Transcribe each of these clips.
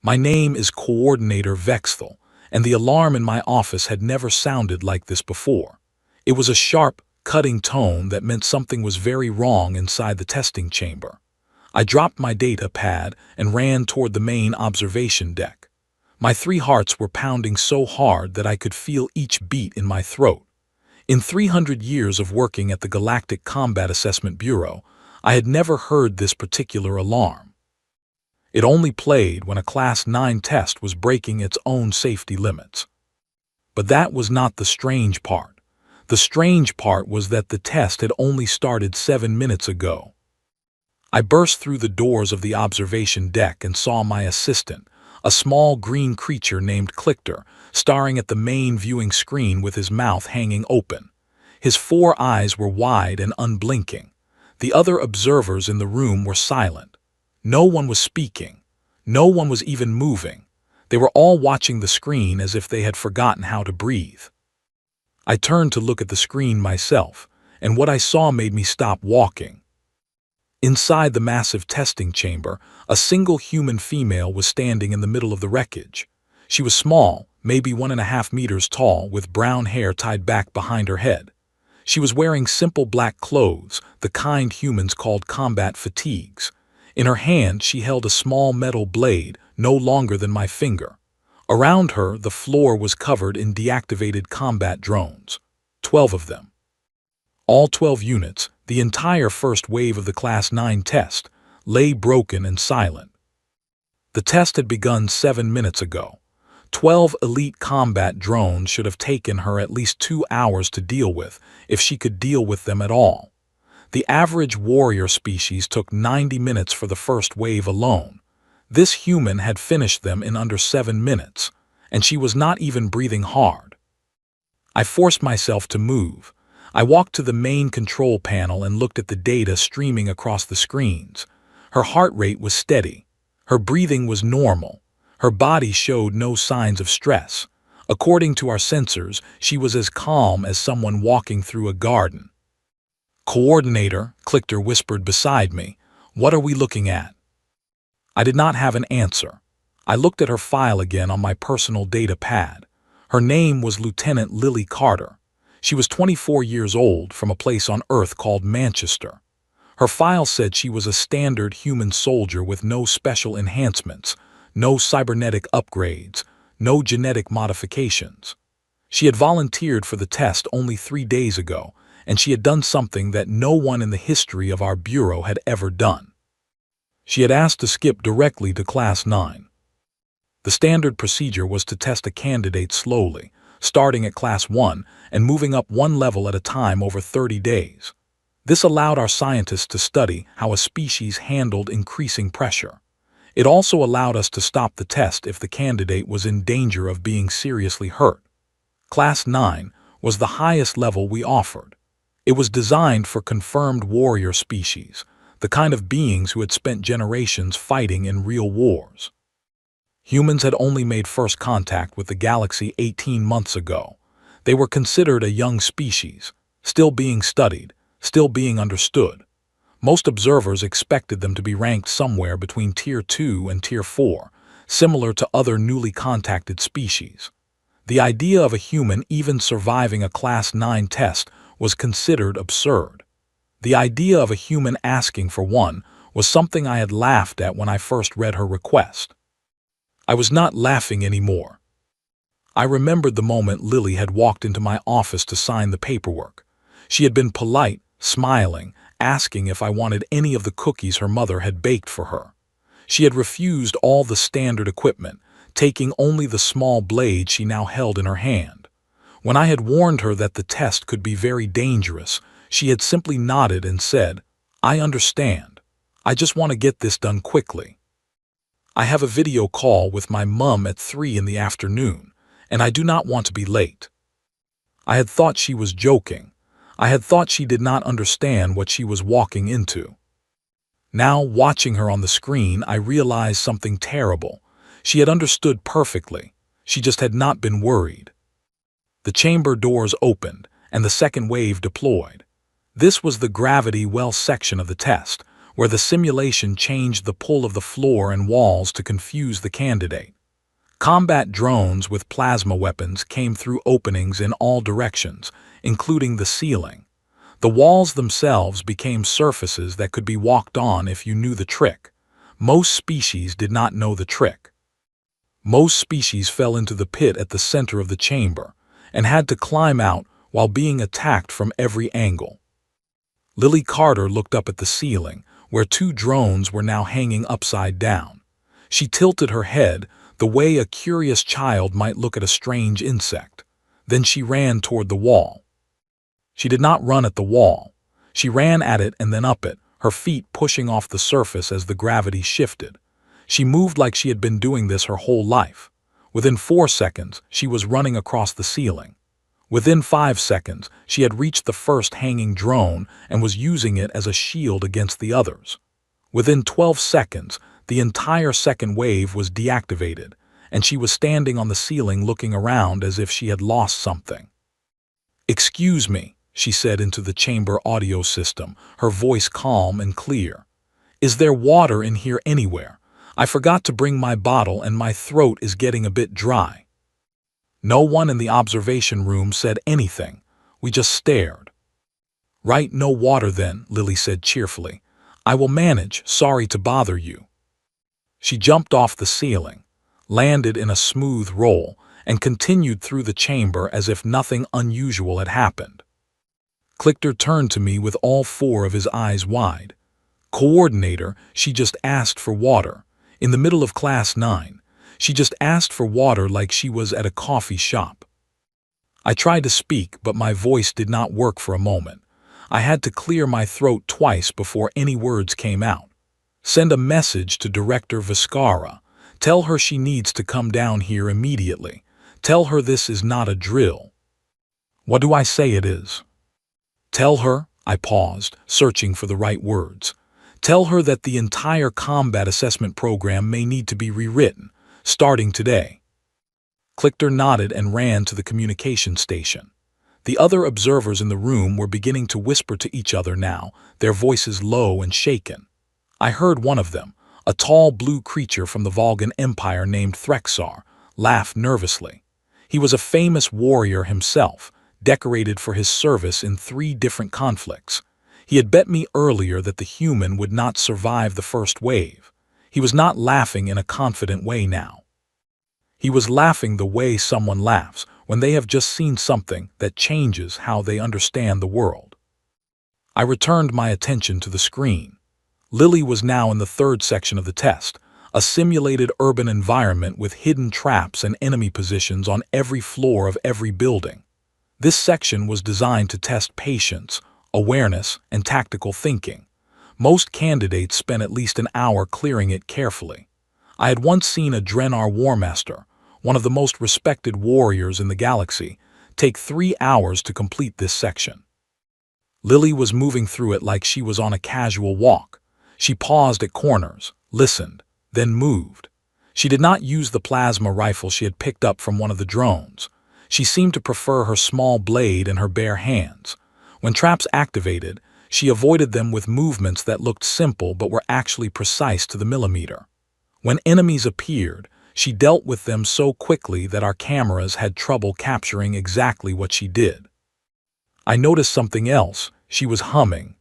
My name is Coordinator Vexthal, and the alarm in my office had never sounded like this before. It was a sharp, cutting tone that meant something was very wrong inside the testing chamber. I dropped my data pad and ran toward the main observation deck. My 3 hearts were pounding so hard that I could feel each beat in my throat. In 300 years of working at the Galactic Combat Assessment Bureau, I had never heard this particular alarm. It only played when a Class 9 test was breaking its own safety limits. But that was not the strange part. The strange part was that the test had only started 7 minutes ago. I burst through the doors of the observation deck and saw my assistant, a small green creature named Clicker, staring at the main viewing screen with his mouth hanging open. His 4 eyes were wide and unblinking. The other observers in the room were silent. No one was speaking. No one was even moving. They were all watching the screen as if they had forgotten how to breathe. I turned to look at the screen myself, and what I saw made me stop walking. Inside the massive testing chamber, a single human female was standing in the middle of the wreckage. She was small, maybe 1.5 meters tall, with brown hair tied back behind her head. She was wearing simple black clothes, the kind humans called combat fatigues. In her hand, she held a small metal blade, no longer than my finger. Around her, the floor was covered in deactivated combat drones. 12 of them. All 12 units, the entire first wave of the Class 9 test, lay broken and silent. The test had begun 7 minutes ago. 12 elite combat drones should have taken her at least 2 hours to deal with, if she could deal with them at all. The average warrior species took 90 minutes for the first wave alone. This human had finished them in under 7 minutes, and she was not even breathing hard. I forced myself to move. I walked to the main control panel and looked at the data streaming across the screens. Her heart rate was steady. Her breathing was normal. Her body showed no signs of stress. According to our sensors, she was as calm as someone walking through a garden. "Coordinator," Clicker whispered beside me, "what are we looking at?" I did not have an answer. I looked at her file again on my personal data pad. Her name was Lieutenant Lily Carter. She was 24 years old, from a place on Earth called Manchester. Her file said she was a standard human soldier with no special enhancements, no cybernetic upgrades, no genetic modifications. She had volunteered for the test only 3 days ago, and she had done something that no one in the history of our bureau had ever done. She had asked to skip directly to Class 9. The standard procedure was to test a candidate slowly, starting at Class 1 and moving up 1 level at a time over 30 days. This allowed our scientists to study how a species handled increasing pressure. It also allowed us to stop the test if the candidate was in danger of being seriously hurt. Class 9 was the highest level we offered. It was designed for confirmed warrior species, the kind of beings who had spent generations fighting in real wars. Humans had only made first contact with the galaxy 18 months ago. They were considered a young species, still being studied, still being understood. Most observers expected them to be ranked somewhere between Tier 2 and Tier 4, similar to other newly contacted species. The idea of a human even surviving a Class 9 test was considered absurd. The idea of a human asking for one was something I had laughed at when I first read her request. I was not laughing anymore. I remembered the moment Lily had walked into my office to sign the paperwork. She had been polite, smiling, asking if I wanted any of the cookies her mother had baked for her. She had refused all the standard equipment, taking only the small blade she now held in her hand. When I had warned her that the test could be very dangerous, she had simply nodded and said, "I understand. I just want to get this done quickly. I have a video call with my mum at 3 in the afternoon, and I do not want to be late." I had thought she was joking. I had thought she did not understand what she was walking into. Now, watching her on the screen, I realized something terrible. She had understood perfectly. She just had not been worried. The chamber doors opened, and the second wave deployed. This was the gravity well section of the test, where the simulation changed the pull of the floor and walls to confuse the candidate. Combat drones with plasma weapons came through openings in all directions, including the ceiling. The walls themselves became surfaces that could be walked on if you knew the trick. Most species did not know the trick. Most species fell into the pit at the center of the chamber and had to climb out while being attacked from every angle. Lily Carter looked up at the ceiling, where two drones were now hanging upside down. She tilted her head, the way a curious child might look at a strange insect. Then she ran toward the wall. She did not run at the wall. She ran at it and then up it, her feet pushing off the surface as the gravity shifted. She moved like she had been doing this her whole life. Within 4 seconds, she was running across the ceiling. Within 5 seconds, she had reached the first hanging drone and was using it as a shield against the others. Within 12 seconds, the entire second wave was deactivated, and she was standing on the ceiling looking around as if she had lost something. "Excuse me," she said into the chamber audio system, her voice calm and clear. "Is there water in here anywhere? I forgot to bring my bottle and my throat is getting a bit dry." No one in the observation room said anything. We just stared. "Right, no water then," Lily said cheerfully. "I will manage, sorry to bother you." She jumped off the ceiling, landed in a smooth roll, and continued through the chamber as if nothing unusual had happened. Clicker turned to me with all 4 of his eyes wide. "Coordinator, she just asked for water. In the middle of class 9. She just asked for water like she was at a coffee shop." I tried to speak, but my voice did not work for a moment. I had to clear my throat twice before any words came out. "Send a message to Director Viscara. Tell her she needs to come down here immediately. Tell her this is not a drill." "What do I say it is?" "Tell her," I paused, searching for the right words. "Tell her that the entire combat assessment program may need to be rewritten, starting today." Clicker nodded and ran to the communication station. The other observers in the room were beginning to whisper to each other now, their voices low and shaken. I heard one of them, a tall blue creature from the Volgan Empire named Threxar, laugh nervously. He was a famous warrior himself, decorated for his service in 3 different conflicts. He had bet me earlier that the human would not survive the first wave. He was not laughing in a confident way now. He was laughing the way someone laughs when they have just seen something that changes how they understand the world. I returned my attention to the screen. Lily was now in the 3rd section of the test, a simulated urban environment with hidden traps and enemy positions on every floor of every building. This section was designed to test patience, awareness, and tactical thinking. Most candidates spent at least an hour clearing it carefully. I had once seen a Drenar Warmaster, one of the most respected warriors in the galaxy, take 3 hours to complete this section. Lily was moving through it like she was on a casual walk. She paused at corners, listened, then moved. She did not use the plasma rifle she had picked up from one of the drones. She seemed to prefer her small blade and her bare hands. When traps activated, she avoided them with movements that looked simple but were actually precise to the millimeter. When enemies appeared, she dealt with them so quickly that our cameras had trouble capturing exactly what she did. I noticed something else. She was humming.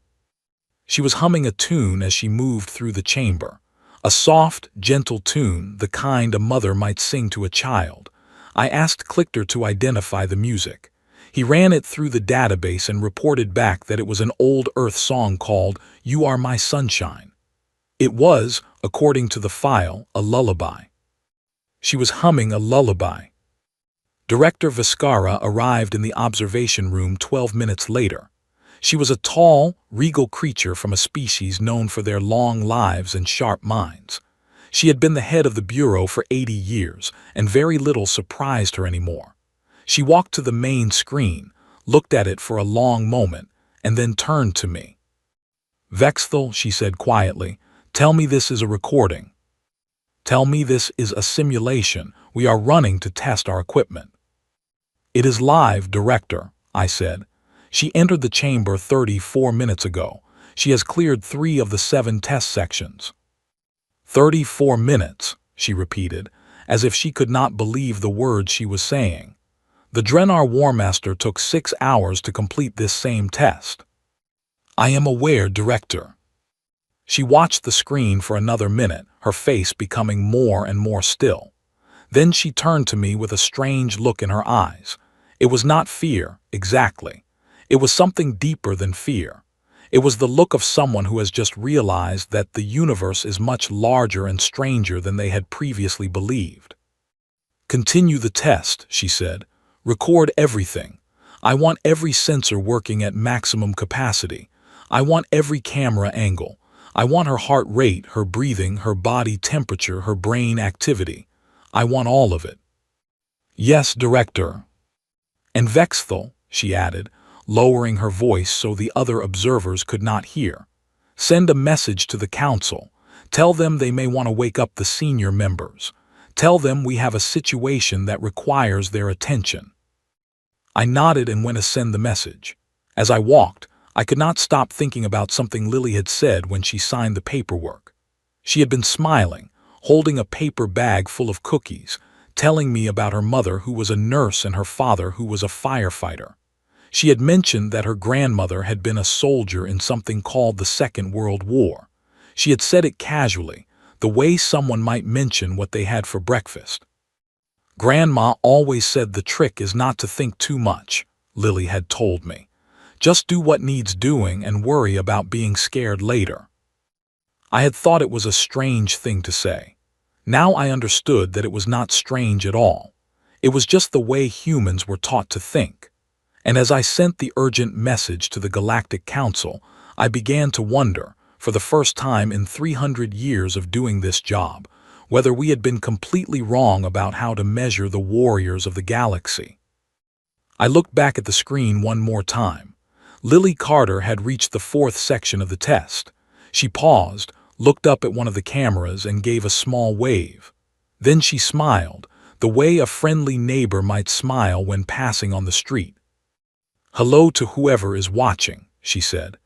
She was humming a tune as she moved through the chamber. A soft, gentle tune, the kind a mother might sing to a child. I asked Clicker to identify the music. He ran it through the database and reported back that it was an old Earth song called "You Are My Sunshine." It was, according to the file, a lullaby. She was humming a lullaby. Director Viscara arrived in the observation room 12 minutes later. She was a tall, regal creature from a species known for their long lives and sharp minds. She had been the head of the Bureau for 80 years, and very little surprised her anymore. She walked to the main screen, looked at it for a long moment, and then turned to me. "Vexthal," she said quietly, "tell me this is a recording. Tell me this is a simulation we are running to test our equipment." "It is live, Director," I said. "She entered the chamber 34 minutes ago. She has cleared 3 of the 7 test sections. 34 minutes, she repeated, as if she could not believe the words she was saying. The Drenar Warmaster took 6 hours to complete this same test. I am aware, Director. She watched the screen for another minute, her face becoming more and more still. Then she turned to me with a strange look in her eyes. It was not fear, exactly. It was something deeper than fear. It was the look of someone who has just realized that the universe is much larger and stranger than they had previously believed. Continue the test, she said. Record everything. I want every sensor working at maximum capacity. I want every camera angle. I want her heart rate, her breathing, her body temperature, her brain activity. I want all of it. Yes, Director. And Vexthal, she added, lowering her voice so the other observers could not hear. Send a message to the council. Tell them they may want to wake up the senior members. Tell them we have a situation that requires their attention. I nodded and went to send the message. As I walked, I could not stop thinking about something Lily had said when she signed the paperwork. She had been smiling, holding a paper bag full of cookies, telling me about her mother who was a nurse and her father who was a firefighter. She had mentioned that her grandmother had been a soldier in something called the Second World War. She had said it casually, the way someone might mention what they had for breakfast. Grandma always said the trick is not to think too much, Lily had told me. Just do what needs doing and worry about being scared later. I had thought it was a strange thing to say. Now I understood that it was not strange at all. It was just the way humans were taught to think. And as I sent the urgent message to the Galactic Council, I began to wonder, for the first time in 300 years of doing this job, whether we had been completely wrong about how to measure the warriors of the galaxy. I looked back at the screen one more time. Lily Carter had reached the 4th section of the test. She paused, looked up at one of the cameras and gave a small wave. Then she smiled, the way a friendly neighbor might smile when passing on the street. Hello to whoever is watching, she said.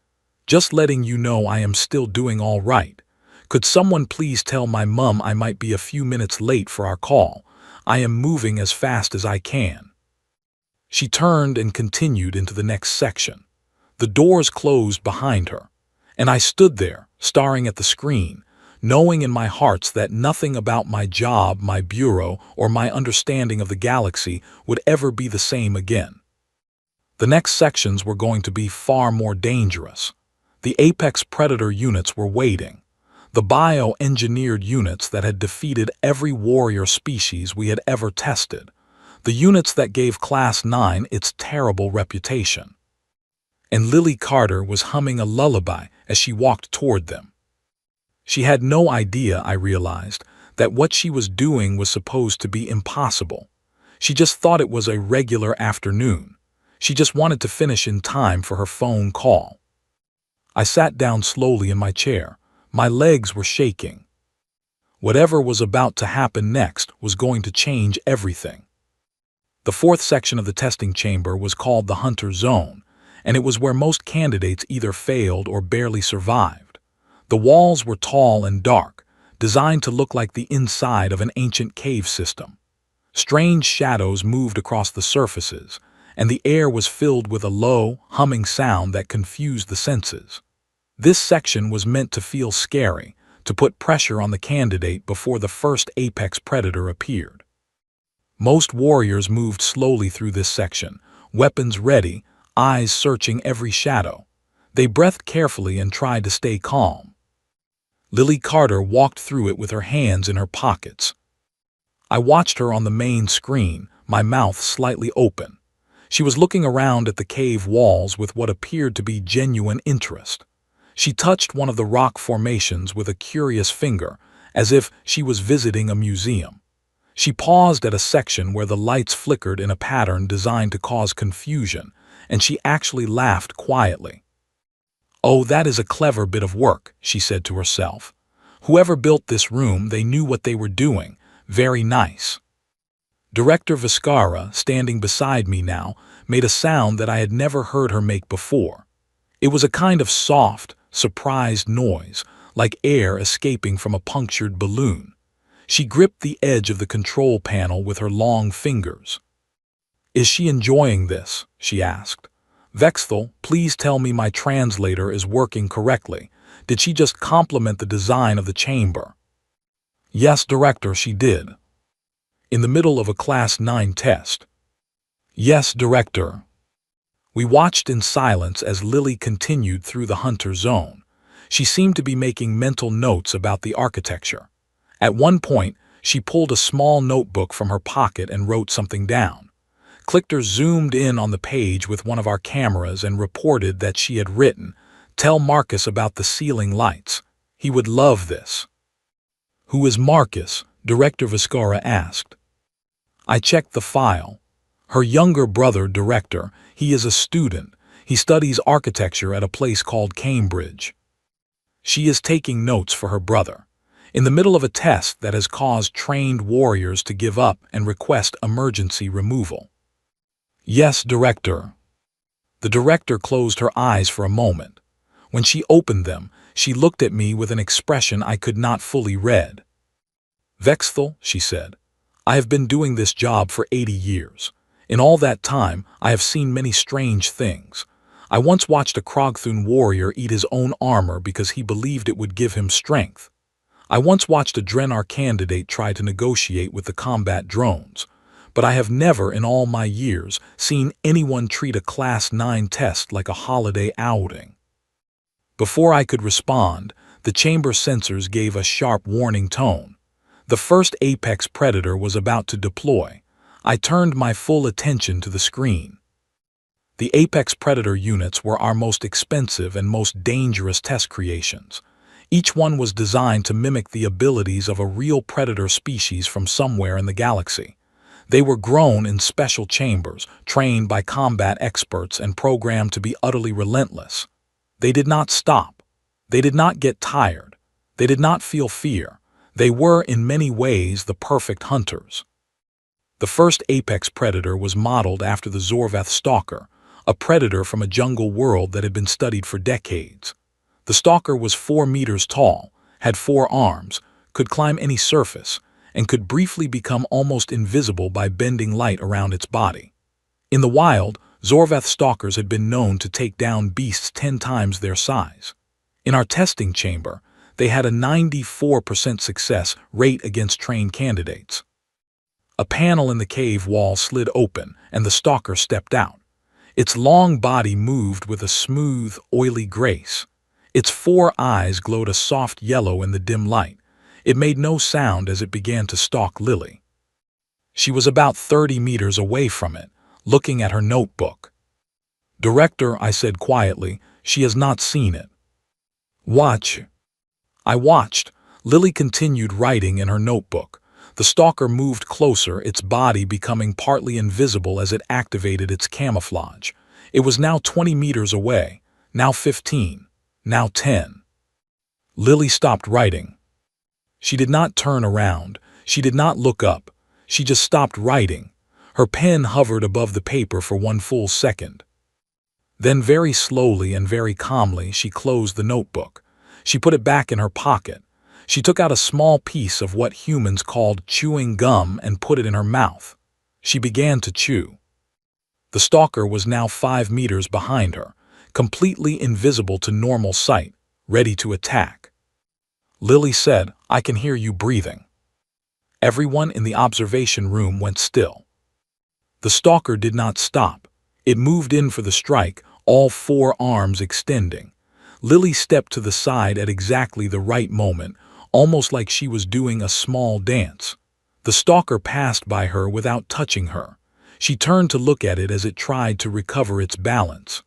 Just letting you know I am still doing all right. Could someone please tell my mum I might be a few minutes late for our call? I am moving as fast as I can. She turned and continued into the next section. The doors closed behind her, and I stood there, staring at the screen, knowing in my heart that nothing about my job, my bureau, or my understanding of the galaxy would ever be the same again. The next sections were going to be far more dangerous. The apex predator units were waiting. The bio-engineered units that had defeated every warrior species we had ever tested. The units that gave Class 9 its terrible reputation. And Lily Carter was humming a lullaby as she walked toward them. She had no idea, I realized, that what she was doing was supposed to be impossible. She just thought it was a regular afternoon. She just wanted to finish in time for her phone call. I sat down slowly in my chair. My legs were shaking. Whatever was about to happen next was going to change everything. The 4th section of the testing chamber was called the Hunter Zone, and it was where most candidates either failed or barely survived. The walls were tall and dark, designed to look like the inside of an ancient cave system. Strange shadows moved across the surfaces, and the air was filled with a low, humming sound that confused the senses. This section was meant to feel scary, to put pressure on the candidate before the first apex predator appeared. Most warriors moved slowly through this section, weapons ready, eyes searching every shadow. They breathed carefully and tried to stay calm. Lily Carter walked through it with her hands in her pockets. I watched her on the main screen, my mouth slightly open. She was looking around at the cave walls with what appeared to be genuine interest. She touched one of the rock formations with a curious finger, as if she was visiting a museum. She paused at a section where the lights flickered in a pattern designed to cause confusion, and she actually laughed quietly. "Oh, that is a clever bit of work," she said to herself. "Whoever built this room, they knew what they were doing. Very nice." Director Viscara, standing beside me now, made a sound that I had never heard her make before. It was a kind of soft, surprised noise, like air escaping from a punctured balloon. She gripped the edge of the control panel with her long fingers. "Is she enjoying this?" she asked. "Vexthal, please tell me my translator is working correctly. Did she just compliment the design of the chamber?" "Yes, Director, she did." "In the middle of a Class 9 test?" "Yes, Director." We watched in silence as Lily continued through the hunter zone. She seemed to be making mental notes about the architecture. At one point, she pulled a small notebook from her pocket and wrote something down. Clichter zoomed in on the page with one of our cameras and reported that she had written, "Tell Marcus about the ceiling lights. He would love this." "Who is Marcus?" Director Viscara asked. I checked the file. "Her younger brother, Director. He is a student. He studies architecture at a place called Cambridge." She is taking notes for her brother, in the middle of a test that has caused trained warriors to give up and request emergency removal. "Yes, Director." The director closed her eyes for a moment. When she opened them, she looked at me with an expression I could not fully read. "Vexthal," she said, "I have been doing this job for 80 years. In all that time, I have seen many strange things. I once watched a Krogthun warrior eat his own armor because he believed it would give him strength. I once watched a Drenar candidate try to negotiate with the combat drones. But I have never in all my years seen anyone treat a Class 9 test like a holiday outing." Before I could respond, the chamber sensors gave a sharp warning tone. The first apex predator was about to deploy. I turned my full attention to the screen. The apex predator units were our most expensive and most dangerous test creations. Each one was designed to mimic the abilities of a real predator species from somewhere in the galaxy. They were grown in special chambers, trained by combat experts and programmed to be utterly relentless. They did not stop. They did not get tired. They did not feel fear. They were, in many ways, the perfect hunters. The first apex predator was modeled after the Zorvath stalker, a predator from a jungle world that had been studied for decades. The stalker was 4 meters tall, had 4 arms, could climb any surface, and could briefly become almost invisible by bending light around its body. In the wild, Zorvath stalkers had been known to take down beasts 10 times their size. In our testing chamber, they had a 94% success rate against trained candidates. A panel in the cave wall slid open, and the stalker stepped out. Its long body moved with a smooth, oily grace. Its 4 eyes glowed a soft yellow in the dim light. It made no sound as it began to stalk Lily. She was about 30 meters away from it, looking at her notebook. "Director," I said quietly, "she has not seen it." "Watch." I watched. Lily continued writing in her notebook. The stalker moved closer, its body becoming partly invisible as it activated its camouflage. It was now 20 meters away, now 15, now 10. Lily stopped writing. She did not turn around. She did not look up. She just stopped writing. Her pen hovered above the paper for 1 full second. Then very slowly and very calmly she closed the notebook. She put it back in her pocket. She took out a small piece of what humans called chewing gum and put it in her mouth. She began to chew. The stalker was now 5 meters behind her, completely invisible to normal sight, ready to attack. Lily said, "I can hear you breathing." Everyone in the observation room went still. The stalker did not stop. It moved in for the strike, all 4 arms extending. Lily stepped to the side at exactly the right moment, almost like she was doing a small dance. The stalker passed by her without touching her. She turned to look at it as it tried to recover its balance.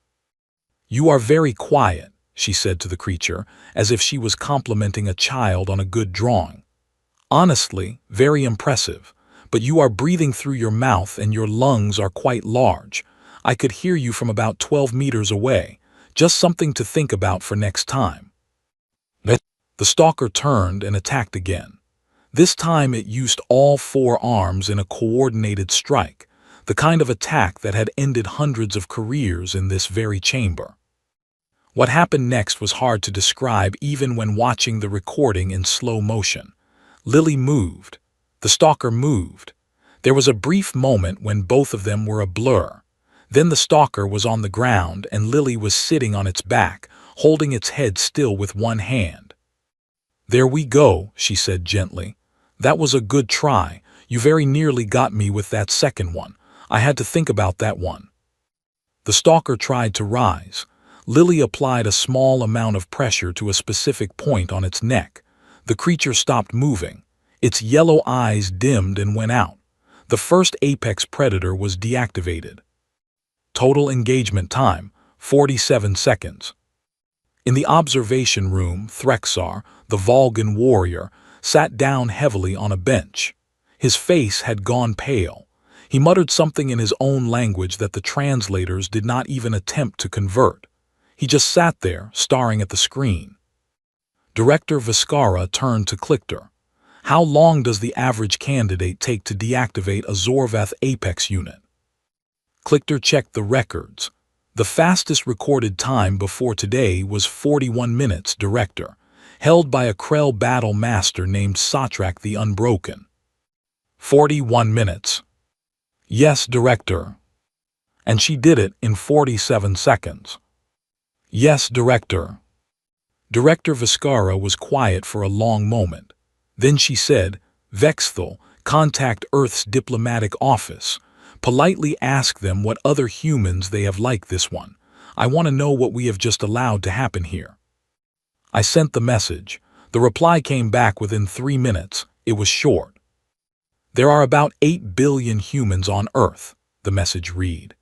"You are very quiet," she said to the creature, as if she was complimenting a child on a good drawing. "Honestly, very impressive, but you are breathing through your mouth and your lungs are quite large. I could hear you from about 12 meters away. Just something to think about for next time." The stalker turned and attacked again. This time it used all 4 arms in a coordinated strike, the kind of attack that had ended hundreds of careers in this very chamber. What happened next was hard to describe even when watching the recording in slow motion. Lily moved. The stalker moved. There was a brief moment when both of them were a blur. Then the stalker was on the ground and Lily was sitting on its back, holding its head still with one hand. "There we go," she said gently. "That was a good try. You very nearly got me with that second one. I had to think about that one." The stalker tried to rise. Lily applied a small amount of pressure to a specific point on its neck. The creature stopped moving. Its yellow eyes dimmed and went out. The first apex predator was deactivated. Total engagement time, 47 seconds. In the observation room, Threxar, the Volgan warrior, sat down heavily on a bench. His face had gone pale. He muttered something in his own language that the translators did not even attempt to convert. He just sat there, staring at the screen. Director Viscara turned to Clichter. "How long does the average candidate take to deactivate a Zorvath Apex unit?" Clichter checked the records. The fastest recorded time before today was 41 minutes, Director, held by a Krell battle master named Satrak the Unbroken. 41 minutes. "Yes, Director." "And she did it in 47 seconds." "Yes, Director." Director Viscara was quiet for a long moment. Then she said, "Vexthal, contact Earth's diplomatic office. Politely ask them what other humans they have like this one. I want to know what we have just allowed to happen here." I sent the message. The reply came back within 3 minutes. It was short. "There are about 8 billion humans on Earth," the message read.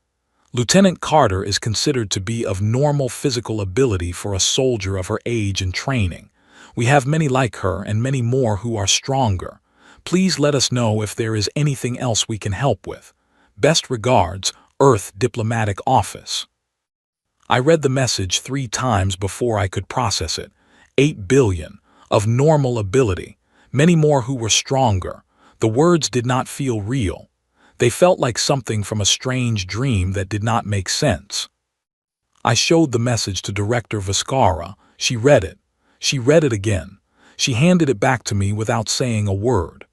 "Lieutenant Carter is considered to be of normal physical ability for a soldier of her age and training. We have many like her and many more who are stronger. Please let us know if there is anything else we can help with. Best regards, Earth Diplomatic Office." I read the message 3 times before I could process it. 8 billion, of normal ability, many more who were stronger. The words did not feel real. They felt like something from a strange dream that did not make sense. I showed the message to Director Viscara. She read it. She read it again. She handed it back to me without saying a word.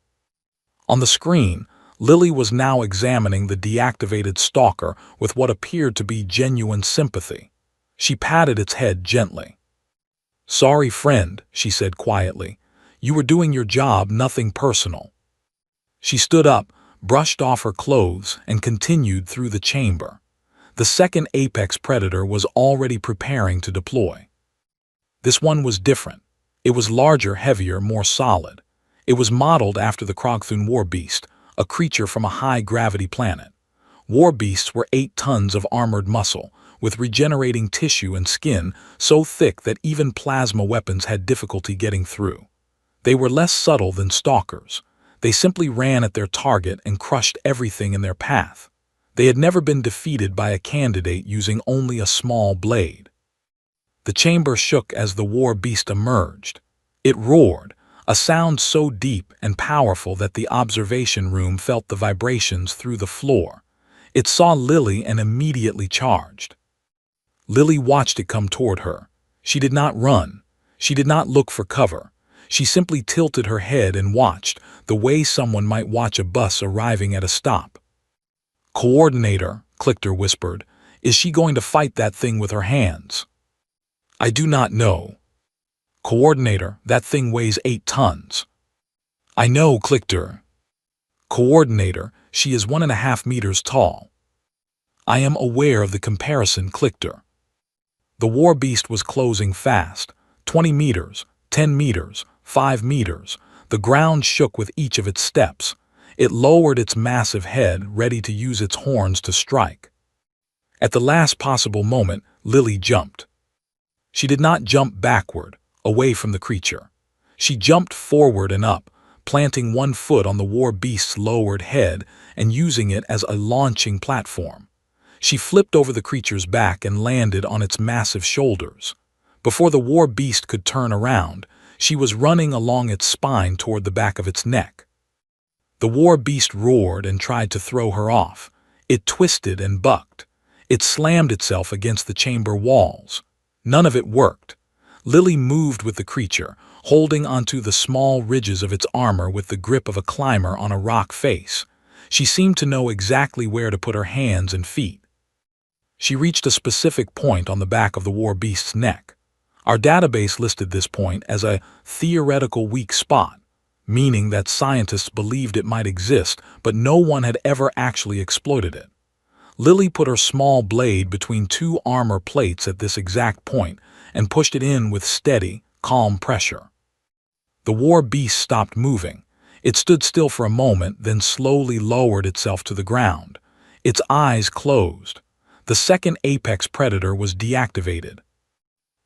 On the screen, Lily was now examining the deactivated stalker with what appeared to be genuine sympathy. She patted its head gently. "Sorry, friend," she said quietly. "You were doing your job, nothing personal." She stood up, brushed off her clothes, and continued through the chamber. The second apex predator was already preparing to deploy. This one was different. It was larger, heavier, more solid. It was modeled after the Krogthun war beast, a creature from a high-gravity planet. War beasts were 8 tons of armored muscle, with regenerating tissue and skin so thick that even plasma weapons had difficulty getting through. They were less subtle than stalkers. They simply ran at their target and crushed everything in their path. They had never been defeated by a candidate using only a small blade. The chamber shook as the war beast emerged. It roared, a sound so deep and powerful that the observation room felt the vibrations through the floor. It saw Lily and immediately charged. Lily watched it come toward her. She did not run. She did not look for cover. She simply tilted her head and watched, the way someone might watch a bus arriving at a stop. "Coordinator," Clichter whispered, "is she going to fight that thing with her hands?" "I do not know." "Coordinator, that thing weighs 8 tons. "I know, Clichter." "Coordinator, she is 1.5 meters tall." "I am aware of the comparison, Clichter." The war beast was closing fast. 20 meters, 10 meters, 5 meters. The ground shook with each of its steps. It lowered its massive head, ready to use its horns to strike. At the last possible moment, Lily jumped. She did not jump backward, away from the creature. She jumped forward and up, planting one foot on the war beast's lowered head and using it as a launching platform. She flipped over the creature's back and landed on its massive shoulders. Before the war beast could turn around, she was running along its spine toward the back of its neck. The war beast roared and tried to throw her off. It twisted and bucked. It slammed itself against the chamber walls. None of it worked. Lily moved with the creature, holding onto the small ridges of its armor with the grip of a climber on a rock face. She seemed to know exactly where to put her hands and feet. She reached a specific point on the back of the war beast's neck. Our database listed this point as a theoretical weak spot, meaning that scientists believed it might exist, but no one had ever actually exploited it. Lily put her small blade between two armor plates at this exact point and pushed it in with steady, calm pressure. The war beast stopped moving. It stood still for a moment, then slowly lowered itself to the ground. Its eyes closed. The second apex predator was deactivated.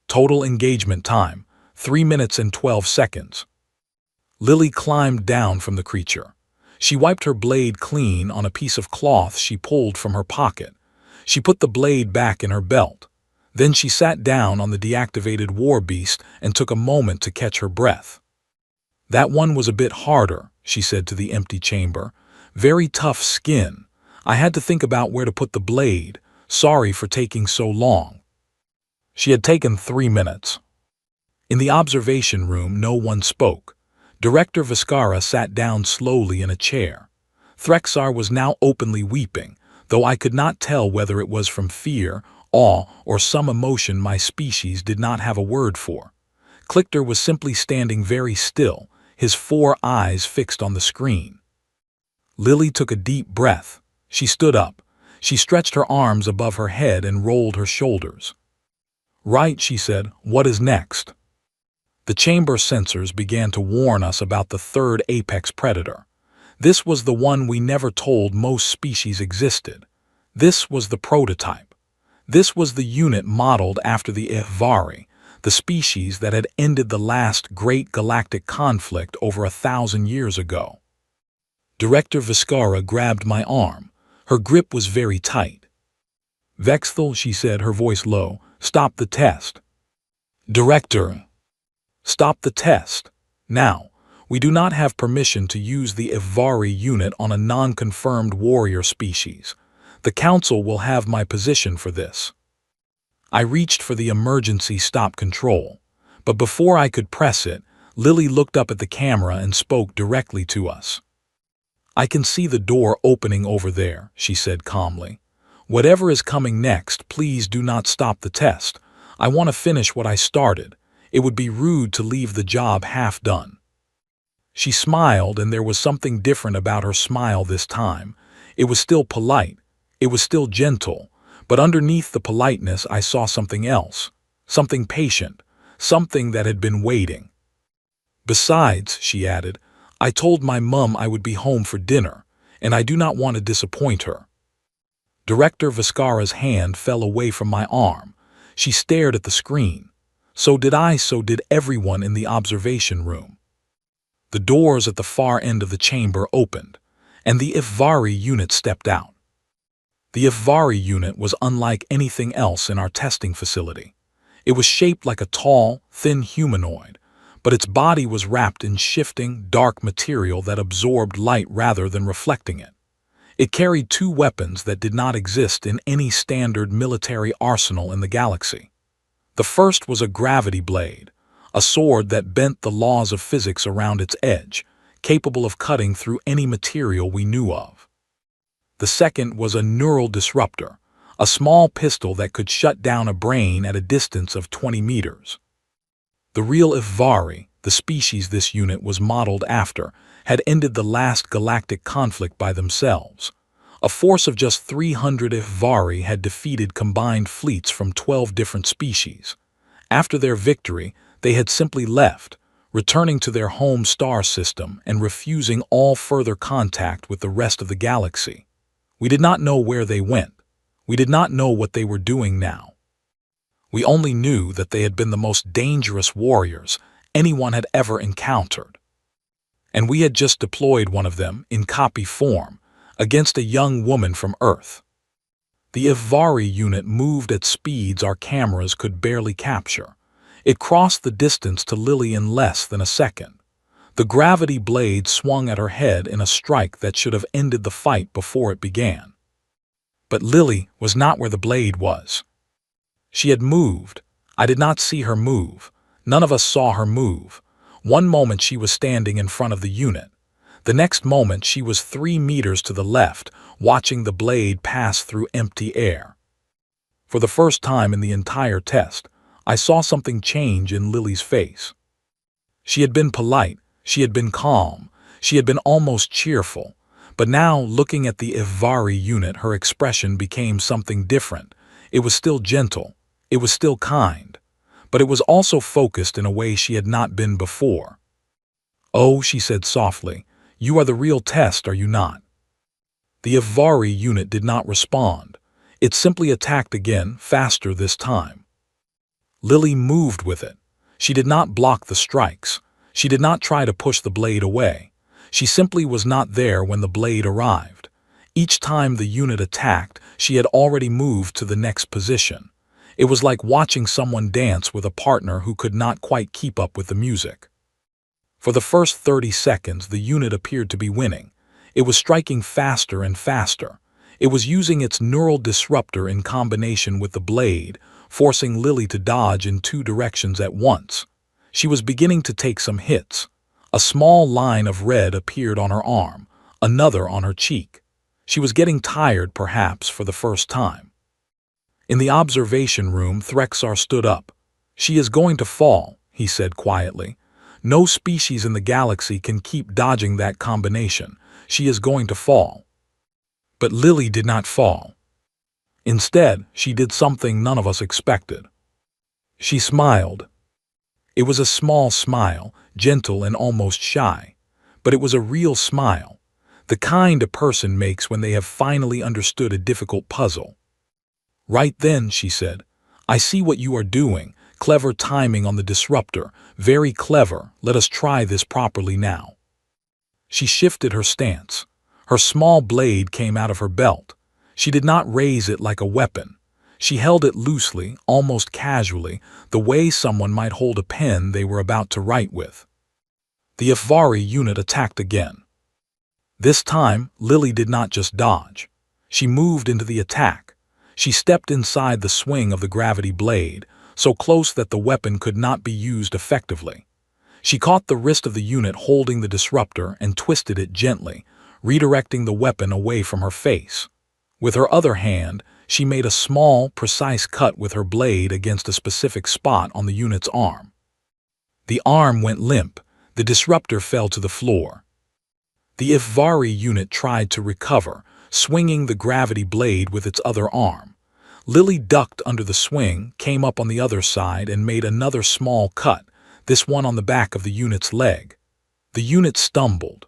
Total engagement time, 3 minutes and 12 seconds. Lily climbed down from the creature. She wiped her blade clean on a piece of cloth she pulled from her pocket. She put the blade back in her belt. Then she sat down on the deactivated war beast and took a moment to catch her breath. "That one was a bit harder," she said to the empty chamber. "Very tough skin. I had to think about where to put the blade. Sorry for taking so long." She had taken 3 minutes. In the observation room, no one spoke. Director Viscara sat down slowly in a chair. Threxar was now openly weeping, though I could not tell whether it was from fear, awe, or some emotion my species did not have a word for. Clichter was simply standing very still, his 4 eyes fixed on the screen. Lily took a deep breath. She stood up. She stretched her arms above her head and rolled her shoulders. "Right," she said. "What is next?" The chamber sensors began to warn us about the third apex predator. This was the one we never told most species existed. This was the prototype. This was the unit modeled after the Ihvari, the species that had ended the last great galactic conflict over 1,000 years ago. Director Viscara grabbed my arm. Her grip was very tight. "Vexthal," she said, her voice low, "stop the test." "Director, stop the test. Now, we do not have permission to use the Ihvari unit on a non-confirmed warrior species. The Council will have my position for this." I reached for the emergency stop control, but before I could press it, Lily looked up at the camera and spoke directly to us. "I can see the door opening over there," she said calmly. "Whatever is coming next, please do not stop the test. I want to finish what I started. It would be rude to leave the job half done." She smiled, and there was something different about her smile this time. It was still polite. It was still gentle. But underneath the politeness, I saw something else. Something patient. Something that had been waiting. "Besides," she added, "I told my mum I would be home for dinner, and I do not want to disappoint her." Director Viscara's hand fell away from my arm. She stared at the screen. So did I, so did everyone in the observation room. The doors at the far end of the chamber opened, and the Ihvari unit stepped out. The Ihvari unit was unlike anything else in our testing facility. It was shaped like a tall, thin humanoid, but its body was wrapped in shifting, dark material that absorbed light rather than reflecting it. It carried 2 weapons that did not exist in any standard military arsenal in the galaxy. The first was a gravity blade, a sword that bent the laws of physics around its edge, capable of cutting through any material we knew of. The second was a neural disruptor, a small pistol that could shut down a brain at a distance of 20 meters. The real Ihvari, the species this unit was modeled after, had ended the last galactic conflict by themselves. A force of just 300 Ihvari had defeated combined fleets from 12 different species. After their victory, they had simply left, returning to their home star system and refusing all further contact with the rest of the galaxy. We did not know where they went. We did not know what they were doing now. We only knew that they had been the most dangerous warriors anyone had ever encountered. And we had just deployed one of them, in copy form, against a young woman from Earth. The Ihvari unit moved at speeds our cameras could barely capture. It crossed the distance to Lily in less than a second. The gravity blade swung at her head in a strike that should have ended the fight before it began. But Lily was not where the blade was. She had moved. I did not see her move. None of us saw her move. One moment she was standing in front of the unit. The next moment she was 3 meters to the left, watching the blade pass through empty air. For the first time in the entire test, I saw something change in Lily's face. She had been polite, she had been calm, she had been almost cheerful, but now, looking at the Ivari unit, her expression became something different. It was still gentle, it was still kind, but it was also focused in a way she had not been before. "Oh," she said softly, "you are the real test, are you not?" The Ivari unit did not respond. It simply attacked again, faster this time. Lily moved with it. She did not block the strikes. She did not try to push the blade away. She simply was not there when the blade arrived. Each time the unit attacked, she had already moved to the next position. It was like watching someone dance with a partner who could not quite keep up with the music. For the first 30 seconds, the unit appeared to be winning. It was striking faster and faster. It was using its neural disruptor in combination with the blade, forcing Lily to dodge in 2 directions at once. She was beginning to take some hits. A small line of red appeared on her arm, another on her cheek. She was getting tired, perhaps, for the first time. In the observation room, Threxar stood up. "She is going to fall," he said quietly. "No species in the galaxy can keep dodging that combination. She is going to fall." But Lily did not fall. Instead, she did something none of us expected. She smiled. It was a small smile, gentle and almost shy, but it was a real smile, the kind a person makes when they have finally understood a difficult puzzle. "Right then," she said, "I see what you are doing. Clever timing on the disruptor. Very clever. Let us try this properly now." She shifted her stance. Her small blade came out of her belt. She did not raise it like a weapon. She held it loosely, almost casually, the way someone might hold a pen they were about to write with. The Ivari unit attacked again. This time, Lily did not just dodge. She moved into the attack. She stepped inside the swing of the gravity blade, so close that the weapon could not be used effectively. She caught the wrist of the unit holding the disruptor and twisted it gently, redirecting the weapon away from her face. With her other hand, she made a small, precise cut with her blade against a specific spot on the unit's arm. The arm went limp. The disruptor fell to the floor. The Ivari unit tried to recover, swinging the gravity blade with its other arm. Lily ducked under the swing, came up on the other side, and made another small cut, this one on the back of the unit's leg. The unit stumbled.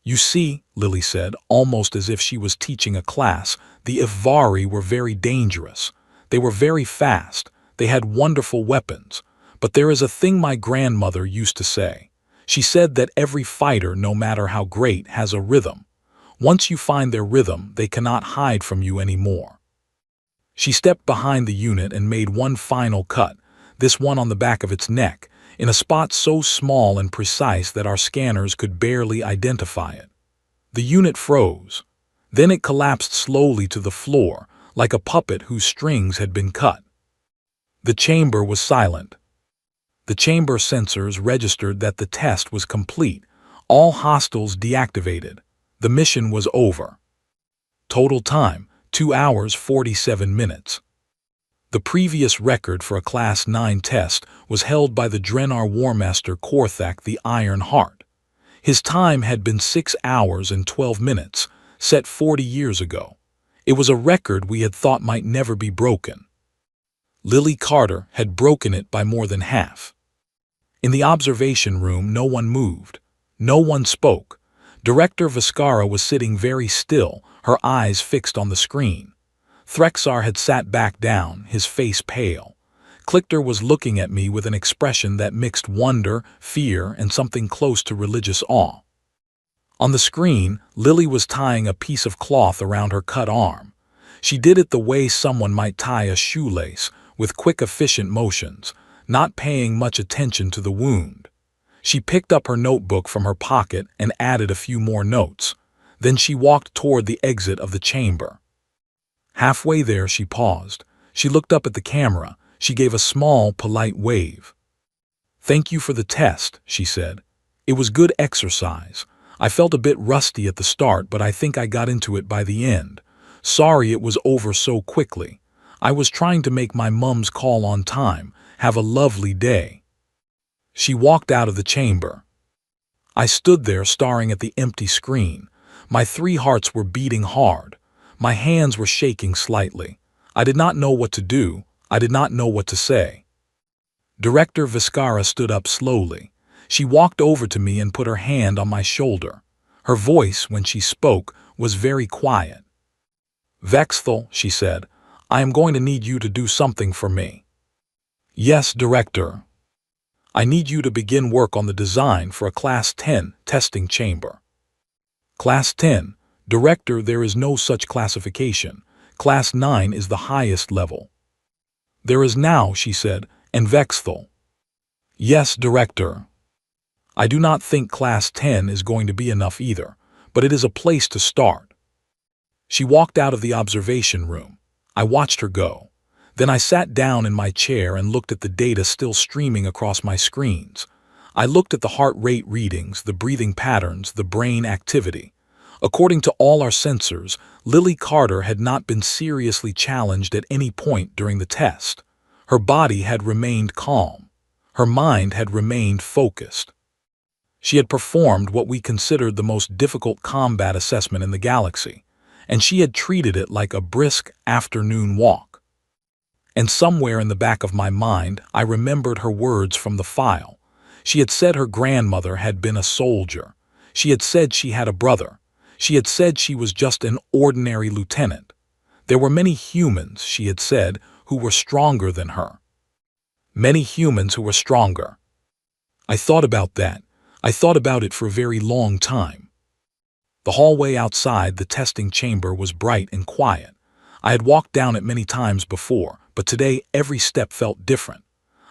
"You see," Lily said, almost as if she was teaching a class, "the Ivari were very dangerous. They were very fast. They had wonderful weapons. But there is a thing my grandmother used to say. She said that every fighter, no matter how great, has a rhythm. Once you find their rhythm, they cannot hide from you anymore." She stepped behind the unit and made one final cut, this one on the back of its neck, in a spot so small and precise that our scanners could barely identify it. The unit froze. Then it collapsed slowly to the floor, like a puppet whose strings had been cut. The chamber was silent. The chamber sensors registered that the test was complete, all hostiles deactivated. The mission was over. Total time, 2 hours 47 minutes. The previous record for a Class 9 test was held by the Drenar Warmaster Korthak the Iron Heart. His time had been 6 hours and 12 minutes, set 40 years ago. It was a record we had thought might never be broken. Lily Carter had broken it by more than half. In the observation room, no one moved. No one spoke. Director Viscara was sitting very still, her eyes fixed on the screen. Threxar had sat back down, his face pale. Clichter was looking at me with an expression that mixed wonder, fear, and something close to religious awe. On the screen, Lily was tying a piece of cloth around her cut arm. She did it the way someone might tie a shoelace, with quick, efficient motions, not paying much attention to the wound. She picked up her notebook from her pocket and added a few more notes. Then she walked toward the exit of the chamber. Halfway there, she paused. She looked up at the camera. She gave a small, polite wave. "Thank you for the test," she said. "It was good exercise. I felt a bit rusty at the start, but I think I got into it by the end. Sorry it was over so quickly. I was trying to make my mum's call on time. Have a lovely day." She walked out of the chamber. I stood there staring at the empty screen. My 3 hearts were beating hard. My hands were shaking slightly. I did not know what to do. I did not know what to say. Director Viscara stood up slowly. She walked over to me and put her hand on my shoulder. Her voice, when she spoke, was very quiet. "Vexthal," she said, "I am going to need you to do something for me." "Yes, Director." "I need you to begin work on the design for a Class 10 testing chamber." "Class 10? Director, there is no such classification. Class 9 is the highest level." "There is now," she said, "and Vexthal." "Yes, Director." "I do not think Class 10 is going to be enough either, but it is a place to start." She walked out of the observation room. I watched her go. Then I sat down in my chair and looked at the data still streaming across my screens. I looked at the heart rate readings, the breathing patterns, the brain activity. According to all our sensors, Lily Carter had not been seriously challenged at any point during the test. Her body had remained calm. Her mind had remained focused. She had performed what we considered the most difficult combat assessment in the galaxy, and she had treated it like a brisk afternoon walk. And somewhere in the back of my mind, I remembered her words from the file. She had said her grandmother had been a soldier. She had said she had a brother. She had said she was just an ordinary lieutenant. There were many humans, she had said, who were stronger than her. Many humans who were stronger. I thought about that. I thought about it for a very long time. The hallway outside the testing chamber was bright and quiet. I had walked down it many times before, but today every step felt different.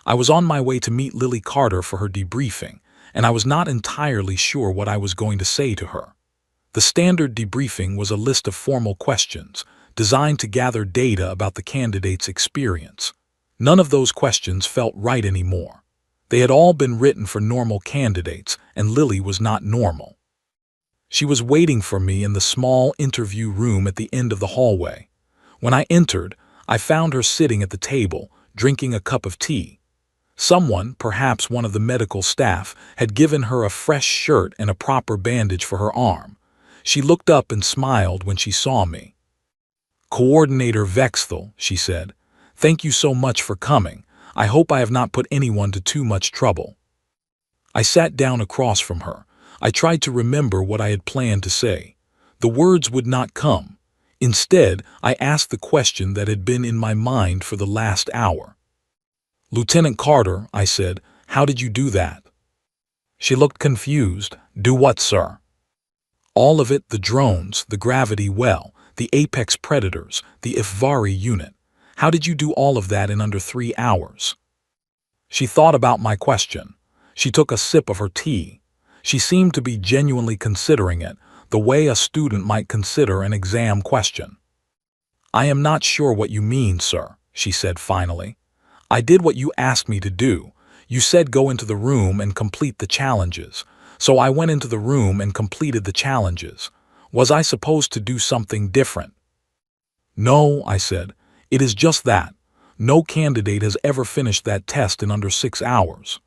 I was on my way to meet Lily Carter for her debriefing, and I was not entirely sure what I was going to say to her. The standard debriefing was a list of formal questions, designed to gather data about the candidate's experience. None of those questions felt right anymore. They had all been written for normal candidates, and Lily was not normal. She was waiting for me in the small interview room at the end of the hallway. When I entered, I found her sitting at the table, drinking a cup of tea. Someone, perhaps one of the medical staff, had given her a fresh shirt and a proper bandage for her arm. She looked up and smiled when she saw me. "Coordinator Vexthal," she said, "thank you so much for coming. I hope I have not put anyone to too much trouble." I sat down across from her. I tried to remember what I had planned to say. The words would not come. Instead, I asked the question that had been in my mind for the last hour. "Lieutenant Carter," I said, "how did you do that?" She looked confused. "Do what, sir?" "All of it, the drones, the gravity well, the apex predators, the Ifvari unit. How did you do all of that in under 3 hours?" She thought about my question. She took a sip of her tea. She seemed to be genuinely considering it, the way a student might consider an exam question. "I am not sure what you mean, sir," she said finally. "I did what you asked me to do. You said go into the room and complete the challenges. So I went into the room and completed the challenges. Was I supposed to do something different?" "No," I said. "It is just that. No candidate has ever finished that test in under 6 hours."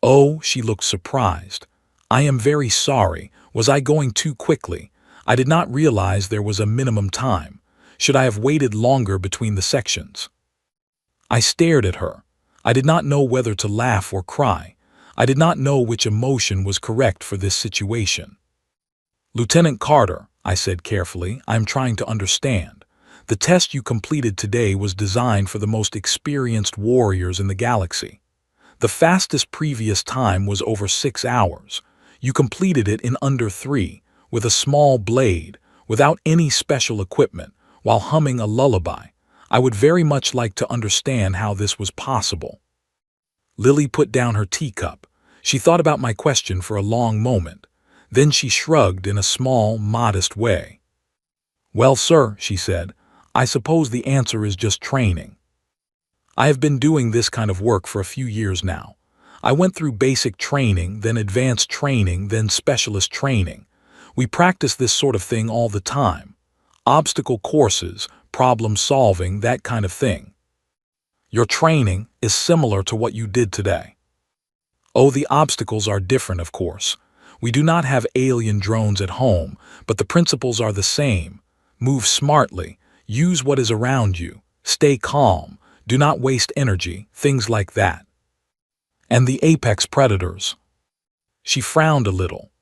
"Oh," she looked surprised. "I am very sorry. Was I going too quickly? I did not realize there was a minimum time. Should I have waited longer between the sections?" I stared at her. I did not know whether to laugh or cry. I did not know which emotion was correct for this situation. "Lieutenant Carter," I said carefully, "I am trying to understand. The test you completed today was designed for the most experienced warriors in the galaxy. The fastest previous time was over 6 hours. You completed it in under 3, with a small blade, without any special equipment, while humming a lullaby. I would very much like to understand how this was possible." Lily put down her teacup. She thought about my question for a long moment. Then she shrugged in a small, modest way. "Well, sir," she said, "I suppose the answer is just training." I have been doing this kind of work for a few years now. I went through basic training, then advanced training, then specialist training. We practice this sort of thing all the time. Obstacle courses, problem solving, that kind of thing. Your training is similar to what you did today. Oh, the obstacles are different, of course. We do not have alien drones at home, but the principles are the same. Move smartly, use what is around you, stay calm, do not waste energy, things like that. And the apex predators. She frowned a little.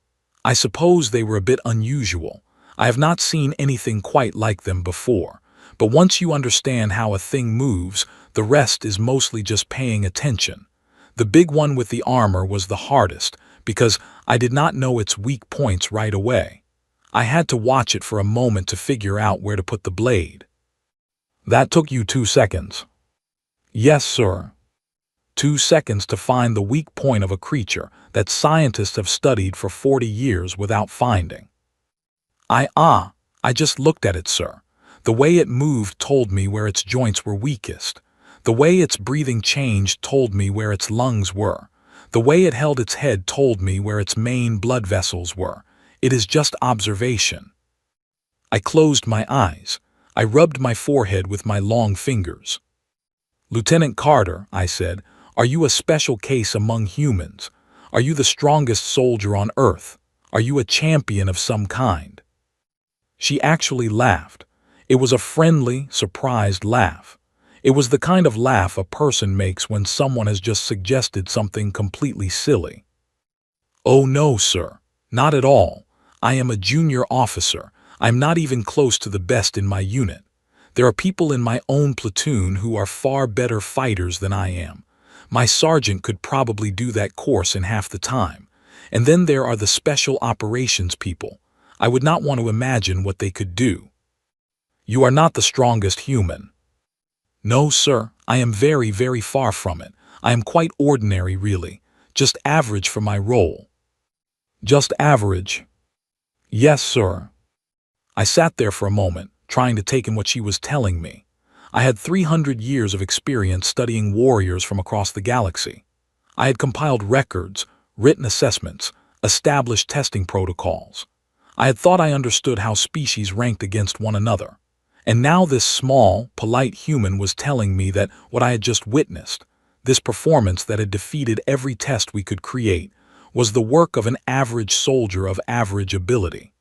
I suppose they were a bit unusual. I have not seen anything quite like them before. But once you understand how a thing moves, the rest is mostly just paying attention. The big one with the armor was the hardest, because I did not know its weak points right away. I had to watch it for a moment to figure out where to put the blade. That took you 2 seconds. Yes, sir. 2 seconds to find the weak point of a creature that scientists have studied for 40 years without finding. I just looked at it, sir. The way it moved told me where its joints were weakest. The way its breathing changed told me where its lungs were. The way it held its head told me where its main blood vessels were. It is just observation. I closed my eyes. I rubbed my forehead with my long fingers. Lieutenant Carter, I said, are you a special case among humans? Are you the strongest soldier on Earth? Are you a champion of some kind? She actually laughed. It was a friendly, surprised laugh. It was the kind of laugh a person makes when someone has just suggested something completely silly. Oh no, sir. Not at all. I am a junior officer. I'm not even close to the best in my unit. There are people in my own platoon who are far better fighters than I am. My sergeant could probably do that course in half the time. And then there are the special operations people. I would not want to imagine what they could do. You are not the strongest human. No, sir, I am very, very far from it. I am quite ordinary, really. Just average for my role. Just average? Yes, sir. I sat there for a moment, trying to take in what she was telling me. I had 300 years of experience studying warriors from across the galaxy. I had compiled records, written assessments, established testing protocols. I had thought I understood how species ranked against one another. And now this small, polite human was telling me that what I had just witnessed, this performance that had defeated every test we could create, was the work of an average soldier of average ability.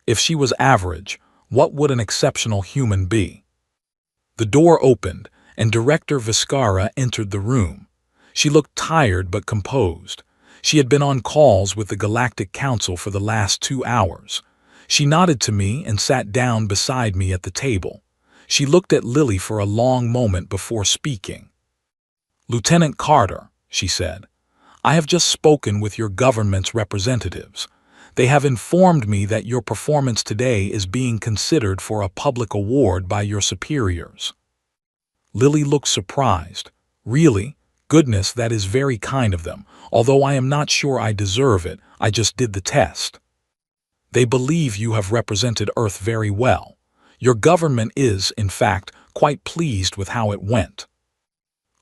If she was average, what would an exceptional human be? The door opened, and Director Viscara entered the room. She looked tired but composed. She had been on calls with the Galactic Council for the last 2 hours. She nodded to me and sat down beside me at the table. She looked at Lily for a long moment before speaking. Lieutenant Carter, she said, I have just spoken with your government's representatives. They have informed me that your performance today is being considered for a public award by your superiors. Lily looked surprised. Really? Goodness, that is very kind of them. Although I am not sure I deserve it, I just did the test. They believe you have represented Earth very well. Your government is, in fact, quite pleased with how it went.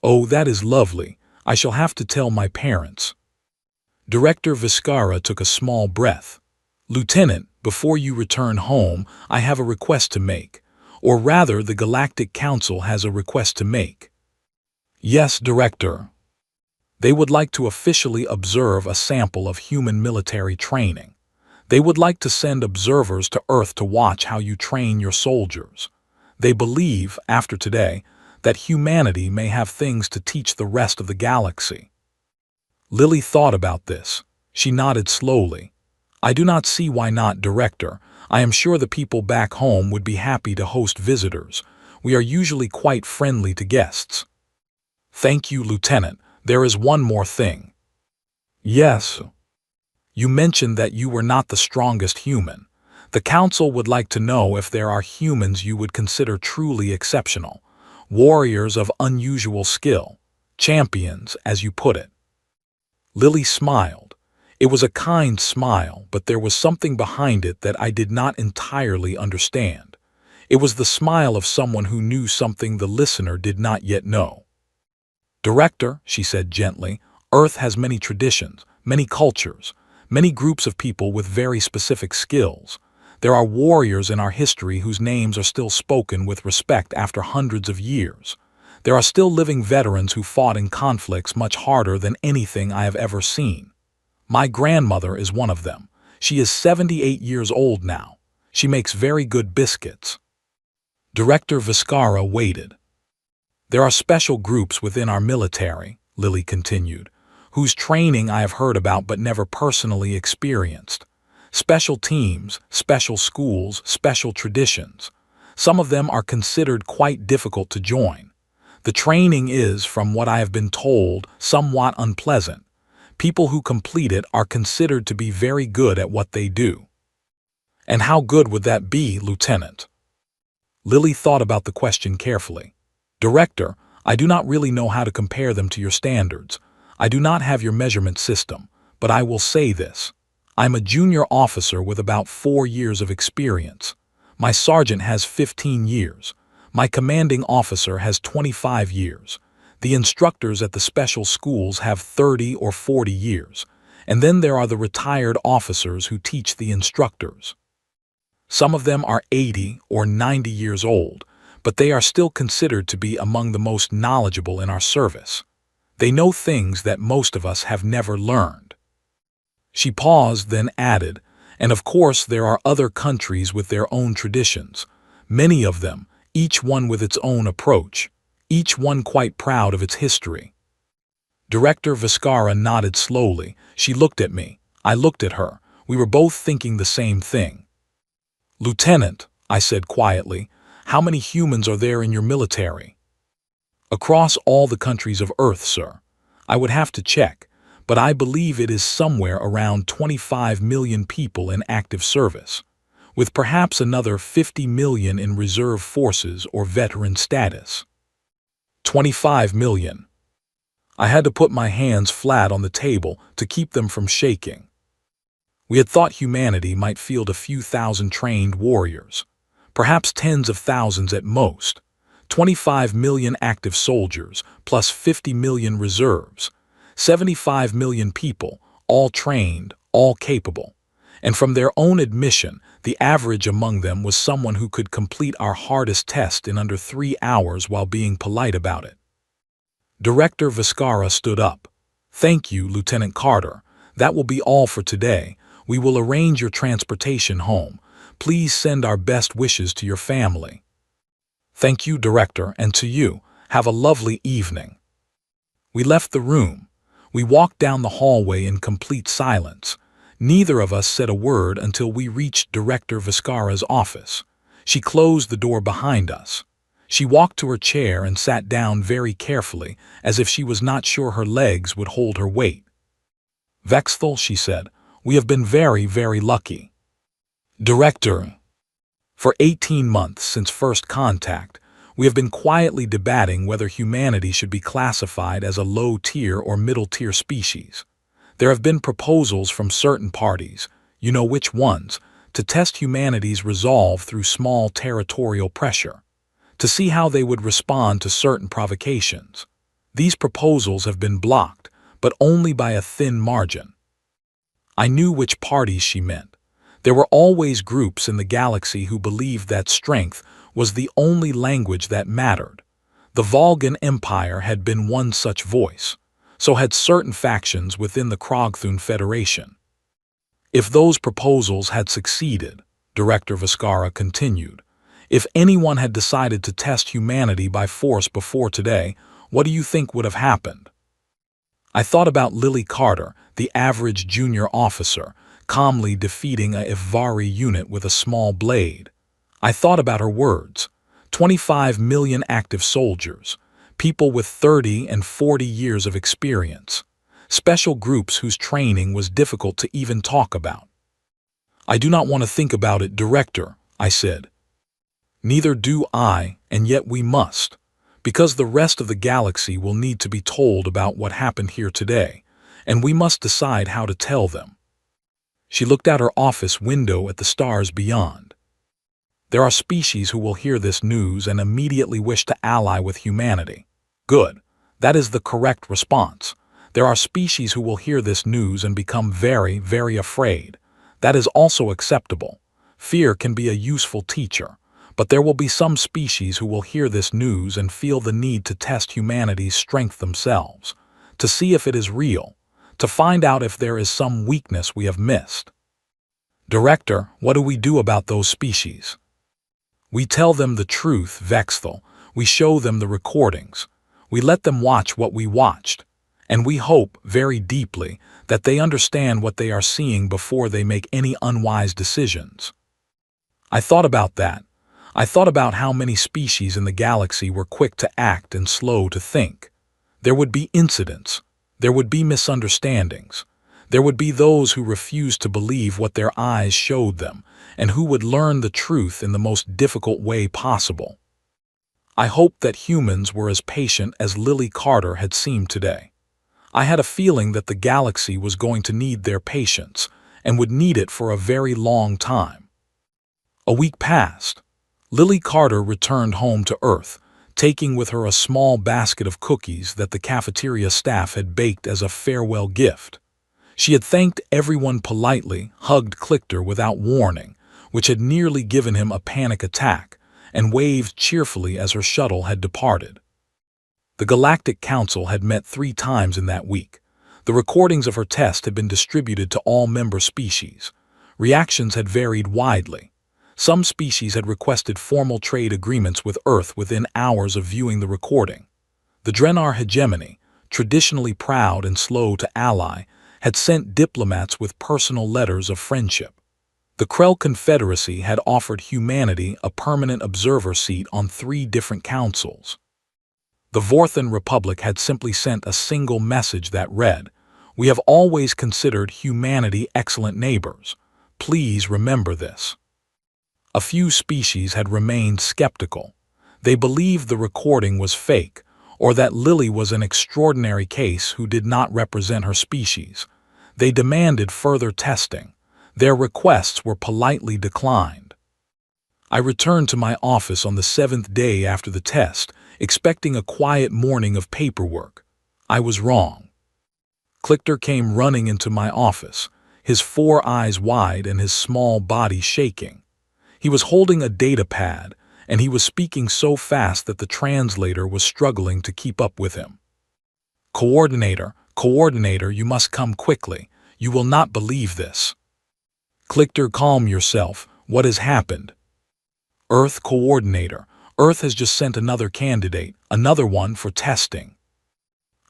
Oh, that is lovely. I shall have to tell my parents. Director Viscara took a small breath. Lieutenant, before you return home, I have a request to make. Or rather, the Galactic Council has a request to make. Yes, Director. They would like to officially observe a sample of human military training. They would like to send observers to Earth to watch how you train your soldiers. They believe, after today, that humanity may have things to teach the rest of the galaxy. Lily thought about this. She nodded slowly. I do not see why not, Director. I am sure the people back home would be happy to host visitors. We are usually quite friendly to guests. Thank you, Lieutenant. There is one more thing. Yes. You mentioned that you were not the strongest human. The Council would like to know if there are humans you would consider truly exceptional, warriors of unusual skill, champions, as you put it. Lily smiled. It was a kind smile, but there was something behind it that I did not entirely understand. It was the smile of someone who knew something the listener did not yet know. Director, she said gently, Earth has many traditions, many cultures, many groups of people with very specific skills. There are warriors in our history whose names are still spoken with respect after hundreds of years. There are still living veterans who fought in conflicts much harder than anything I have ever seen. My grandmother is one of them. She is 78 years old now. She makes very good biscuits. Director Viscara waited. There are special groups within our military, Lily continued, whose training I have heard about but never personally experienced. Special teams, special schools, special traditions. Some of them are considered quite difficult to join. The training is, from what I have been told, somewhat unpleasant. People who complete it are considered to be very good at what they do. And how good would that be, Lieutenant? Lily thought about the question carefully. Director, I do not really know how to compare them to your standards. I do not have your measurement system, but I will say this. I'm a junior officer with about 4 years of experience. My sergeant has 15 years. My commanding officer has 25 years. The instructors at the special schools have 30 or 40 years. And then there are the retired officers who teach the instructors. Some of them are 80 or 90 years old, but they are still considered to be among the most knowledgeable in our service. They know things that most of us have never learned. She paused, then added, and of course there are other countries with their own traditions, many of them, each one with its own approach, each one quite proud of its history. Director Viscara nodded slowly. She looked at me. I looked at her. We were both thinking the same thing. Lieutenant, I said quietly, how many humans are there in your military? Across all the countries of Earth, sir. I would have to check, but I believe it is somewhere around 25 million people in active service, with perhaps another 50 million in reserve forces or veteran status. 25 million. I had to put my hands flat on the table to keep them from shaking. We had thought humanity might field a few thousand trained warriors, perhaps tens of thousands at most, 25 million active soldiers plus 50 million reserves, 75 million people, all trained, all capable. And from their own admission, the average among them was someone who could complete our hardest test in under 3 hours while being polite about it. Director Viscara stood up. Thank you, Lieutenant Carter. That will be all for today. We will arrange your transportation home. Please send our best wishes to your family. Thank you, Director, and to you. Have a lovely evening. We left the room. We walked down the hallway in complete silence. Neither of us said a word until we reached Director Viscara's office. She closed the door behind us. She walked to her chair and sat down very carefully, as if she was not sure her legs would hold her weight. Vexthal, she said, we have been very, very lucky. Director, for 18 months since first contact, we have been quietly debating whether humanity should be classified as a low-tier or middle-tier species. There have been proposals from certain parties, you know which ones, to test humanity's resolve through small territorial pressure, to see how they would respond to certain provocations. These proposals have been blocked, but only by a thin margin. I knew which parties she meant. There were always groups in the galaxy who believed that strength was the only language that mattered. The Volgan Empire had been one such voice. So had certain factions within the Krogthun Federation. If those proposals had succeeded, Director Viscara continued, if anyone had decided to test humanity by force before today, what do you think would have happened? I thought about Lily Carter, the average junior officer, calmly defeating a Ivari unit with a small blade. I thought about her words, 25 million active soldiers, people with 30 and 40 years of experience, special groups whose training was difficult to even talk about. I do not want to think about it, Director, I said. Neither do I, and yet we must, because the rest of the galaxy will need to be told about what happened here today, and we must decide how to tell them. She looked out her office window at the stars beyond. There are species who will hear this news and immediately wish to ally with humanity. Good. That is the correct response. There are species who will hear this news and become very, very afraid. That is also acceptable. Fear can be a useful teacher. But there will be some species who will hear this news and feel the need to test humanity's strength themselves, to see if it is real, to find out if there is some weakness we have missed. Director, what do we do about those species? We tell them the truth, Vexthel. We show them the recordings. We let them watch what we watched. And we hope, very deeply, that they understand what they are seeing before they make any unwise decisions. I thought about that. I thought about how many species in the galaxy were quick to act and slow to think. There would be incidents. There would be misunderstandings. There would be those who refused to believe what their eyes showed them, and who would learn the truth in the most difficult way possible. I hoped that humans were as patient as Lily Carter had seemed today. I had a feeling that the galaxy was going to need their patience, and would need it for a very long time. A week passed. Lily Carter returned home to Earth, taking with her a small basket of cookies that the cafeteria staff had baked as a farewell gift. She had thanked everyone politely, hugged Clicker without warning, which had nearly given him a panic attack, and waved cheerfully as her shuttle had departed. The Galactic Council had met 3 times in that week. The recordings of her test had been distributed to all member species. Reactions had varied widely. Some species had requested formal trade agreements with Earth within hours of viewing the recording. The Drenar hegemony, traditionally proud and slow to ally, had sent diplomats with personal letters of friendship. The Krell Confederacy had offered humanity a permanent observer seat on 3 different councils. The Vorthan Republic had simply sent a single message that read, "We have always considered humanity excellent neighbors. Please remember this." A few species had remained skeptical. They believed the recording was fake, or that Lily was an extraordinary case who did not represent her species. They demanded further testing. Their requests were politely declined. I returned to my office on the 7th day after the test, expecting a quiet morning of paperwork. I was wrong. Clicker came running into my office, his 4 eyes wide and his small body shaking. He was holding a data pad, and he was speaking so fast that the translator was struggling to keep up with him. Coordinator, you must come quickly. You will not believe this." "Clicker, calm yourself. What has happened?" "Earth Coordinator. Earth has just sent another candidate, another one for testing."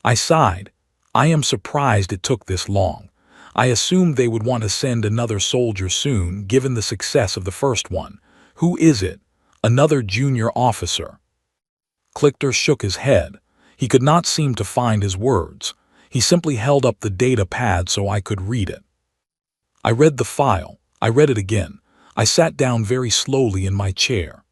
I sighed. I am surprised it took this long. I assumed they would want to send another soldier soon, given the success of the first one. "Who is it?" "Another junior officer." Clicker shook his head. He could not seem to find his words. He simply held up the data pad so I could read it. I read the file. I read it again. I sat down very slowly in my chair.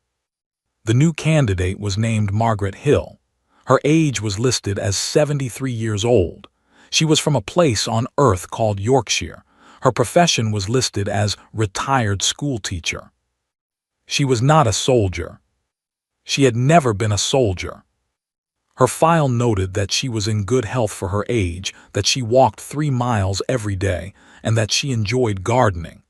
The new candidate was named Margaret Hill. Her age was listed as 73 years old. She was from a place on Earth called Yorkshire. Her profession was listed as retired schoolteacher. She was not a soldier. She had never been a soldier. Her file noted that she was in good health for her age, that she walked 3 miles every day, and that she enjoyed gardening.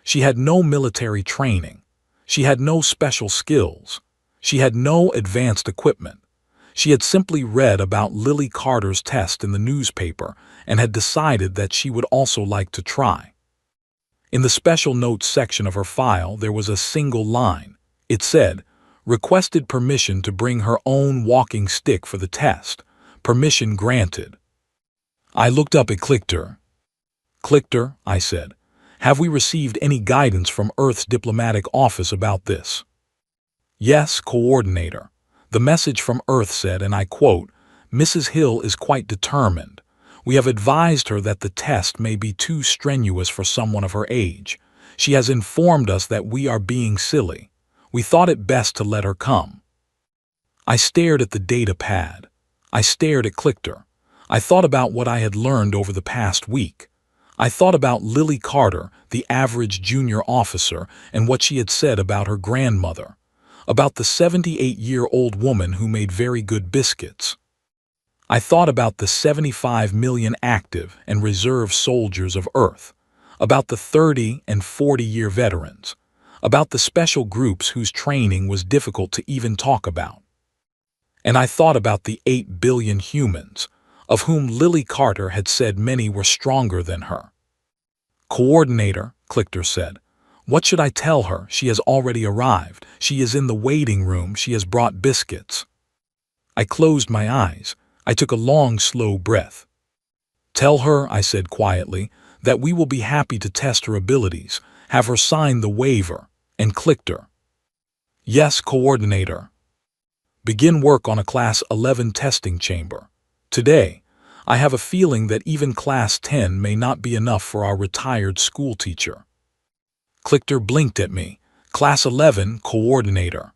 She had no military training. She had no special skills. She had no advanced equipment. She had simply read about Lily Carter's test in the newspaper and had decided that she would also like to try. In the special notes section of her file, there was a single line. It said, "Requested permission to bring her own walking stick for the test. Permission granted." I looked up at Clicker. "Clicker," I said, "have we received any guidance from Earth's diplomatic office about this?" "Yes, Coordinator." The message from Earth said, and I quote, "Mrs. Hill is quite determined. We have advised her that the test may be too strenuous for someone of her age. She has informed us that we are being silly. We thought it best to let her come." I stared at the data pad. I stared at Clicker. I thought about what I had learned over the past week. I thought about Lily Carter, the average junior officer, and what she had said about her grandmother. About the 78-year-old woman who made very good biscuits. I thought about the 75 million active and reserve soldiers of Earth, about the 30 and 40-year veterans, about the special groups whose training was difficult to even talk about. And I thought about the 8 billion humans, of whom Lily Carter had said many were stronger than her. "Coordinator," Clichter said, "what should I tell her? She has already arrived. She is in the waiting room. She has brought biscuits." I closed my eyes. I took a long, slow breath. "Tell her," I said quietly, "that we will be happy to test her abilities, have her sign the waiver." And Clichter, "Yes, Coordinator." "Begin work on a Class 11 testing chamber. Today, I have a feeling that even Class 10 may not be enough for our retired school teacher." Clichter blinked at me. "Class 11, Coordinator."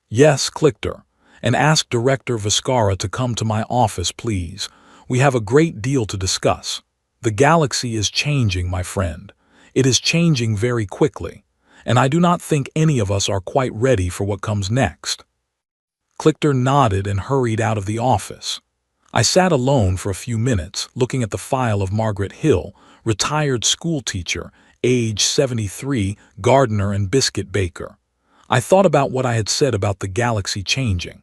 "Yes, Clichter. And ask Director Viscara to come to my office, please. We have a great deal to discuss. The galaxy is changing, my friend. It is changing very quickly, and I do not think any of us are quite ready for what comes next." Clichter nodded and hurried out of the office. I sat alone for a few minutes, looking at the file of Margaret Hill, retired schoolteacher, age 73, gardener and biscuit baker. I thought about what I had said about the galaxy changing.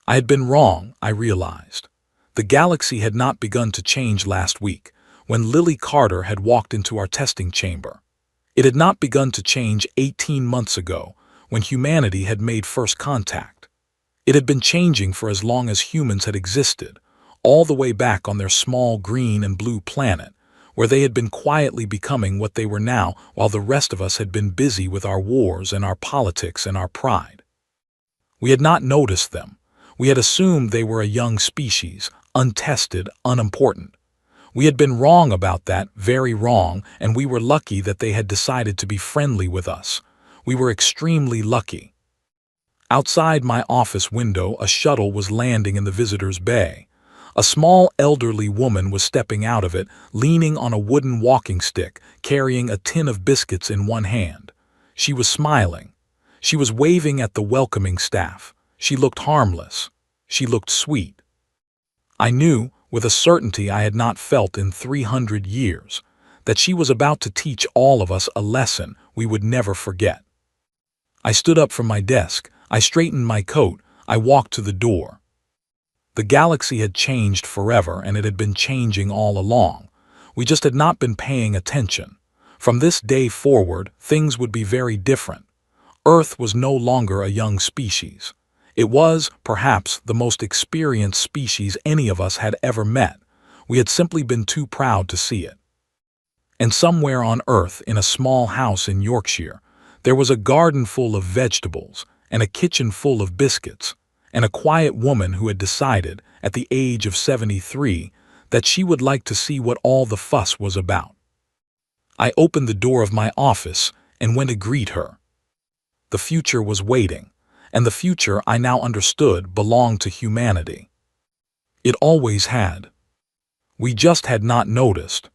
I had been wrong, I realized. The galaxy had not begun to change last week, when Lily Carter had walked into our testing chamber. It had not begun to change 18 months ago, when humanity had made first contact. It had been changing for as long as humans had existed, all the way back on their small green and blue planet, where they had been quietly becoming what they were now while the rest of us had been busy with our wars and our politics and our pride. We had not noticed them. We had assumed they were a young species, untested, unimportant. We had been wrong about that, very wrong, and we were lucky that they had decided to be friendly with us. We were extremely lucky. Outside my office window, a shuttle was landing in the visitor's bay. A small elderly woman was stepping out of it, leaning on a wooden walking stick, carrying a tin of biscuits in one hand. She was smiling. She was waving at the welcoming staff. She looked harmless. She looked sweet. I knew, with a certainty I had not felt in 300 years, that she was about to teach all of us a lesson we would never forget. I stood up from my desk. I straightened my coat. I walked to the door. The galaxy had changed forever, and it had been changing all along. We just had not been paying attention. From this day forward, things would be very different. Earth was no longer a young species. It was, perhaps, the most experienced species any of us had ever met. We had simply been too proud to see it. And somewhere on Earth, in a small house in Yorkshire, there was a garden full of vegetables, and a kitchen full of biscuits, and a quiet woman who had decided, at the age of 73, that she would like to see what all the fuss was about. I opened the door of my office and went to greet her. The future was waiting, and the future I now understood belonged to humanity. It always had. We just had not noticed.